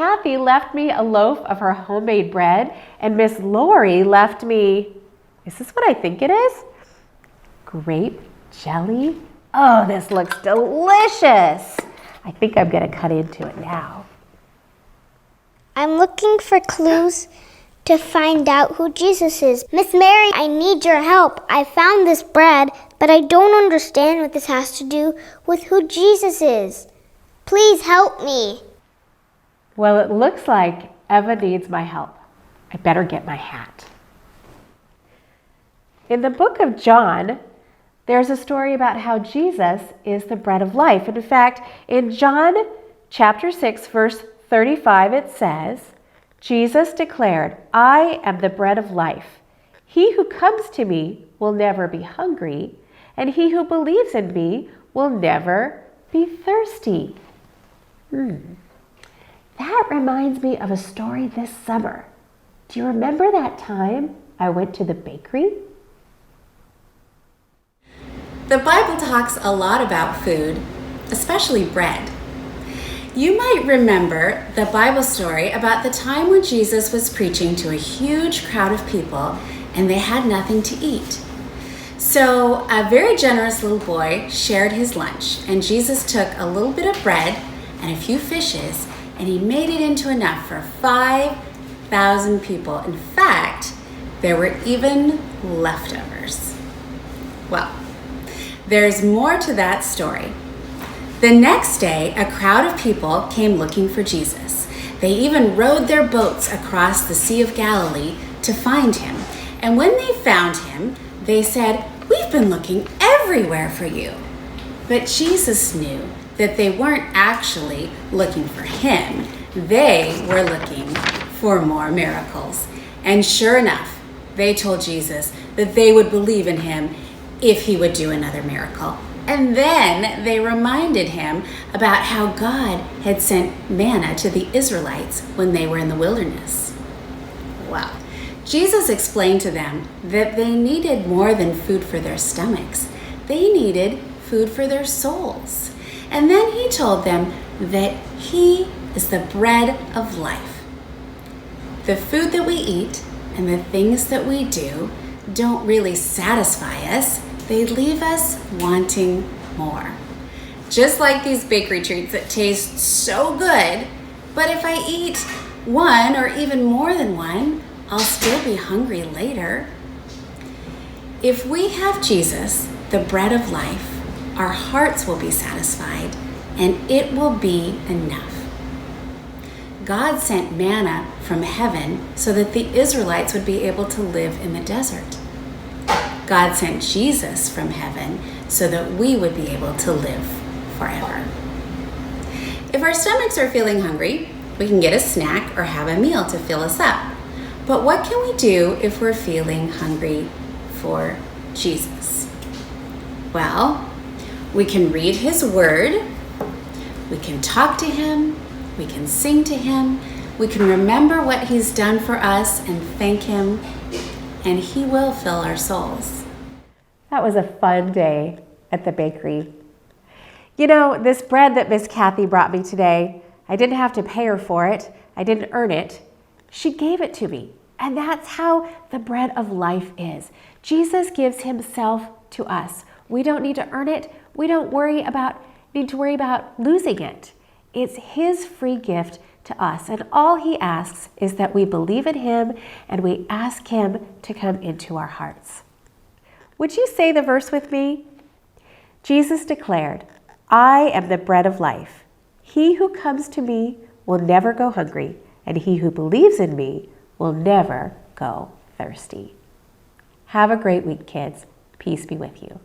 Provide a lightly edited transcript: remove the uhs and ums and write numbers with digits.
Kathy left me a loaf of her homemade bread, and Miss Lori left me, is this what I think it is? Grape jelly? Oh, this looks delicious. I think I'm going to cut into it now. I'm looking for clues to find out who Jesus is. Miss Mary, I need your help. I found this bread, but I don't understand what this has to do with who Jesus is. Please help me. Well, it looks like Eva needs my help. I better get my hat. In the book of John, there's a story about how Jesus is the bread of life. In fact, in John chapter 6, verse 35, it says, Jesus declared, I am the bread of life. He who comes to me will never be hungry, and he who believes in me will never be thirsty. That reminds me of a story this summer. Do you remember that time I went to the bakery? The Bible talks a lot about food, especially bread. You might remember the Bible story about the time when Jesus was preaching to a huge crowd of people and they had nothing to eat. So a very generous little boy shared his lunch, and Jesus took a little bit of bread and a few fishes, and he made it into enough for 5,000 people. In fact, there were even leftovers. Well, there's more to that story. The next day, a crowd of people came looking for Jesus. They even rowed their boats across the Sea of Galilee to find him. And when they found him, they said, "We've been looking everywhere for you." But Jesus knew that they weren't actually looking for him. They were looking for more miracles. And sure enough, they told Jesus that they would believe in him if he would do another miracle. And then they reminded him about how God had sent manna to the Israelites when they were in the wilderness. Wow. Jesus explained to them that they needed more than food for their stomachs. They needed food for their souls. And then he told them that he is the bread of life. The food that we eat and the things that we do don't really satisfy us. They leave us wanting more. Just like these bakery treats that taste so good, but if I eat one or even more than one, I'll still be hungry later. If we have Jesus, the bread of life, our hearts will be satisfied and it will be enough. God sent manna from heaven so that the Israelites would be able to live in the desert. God sent Jesus from heaven so that we would be able to live forever. If our stomachs are feeling hungry, we can get a snack or have a meal to fill us up. But what can we do if we're feeling hungry for Jesus? Well, we can read his word, we can talk to him, we can sing to him, we can remember what he's done for us and thank him, and he will fill our souls. That was a fun day at the bakery. You know, this bread that Miss Kathy brought me today, I didn't have to pay her for it. I didn't earn it. She gave it to me. And that's how the bread of life is. Jesus gives himself to us. We don't need to earn it. We don't need to worry about losing it. It's his free gift to us. And all he asks is that we believe in him and we ask him to come into our hearts. Would you say the verse with me? Jesus declared, I am the bread of life. He who comes to me will never go hungry, and he who believes in me will never go thirsty. Have a great week, kids. Peace be with you.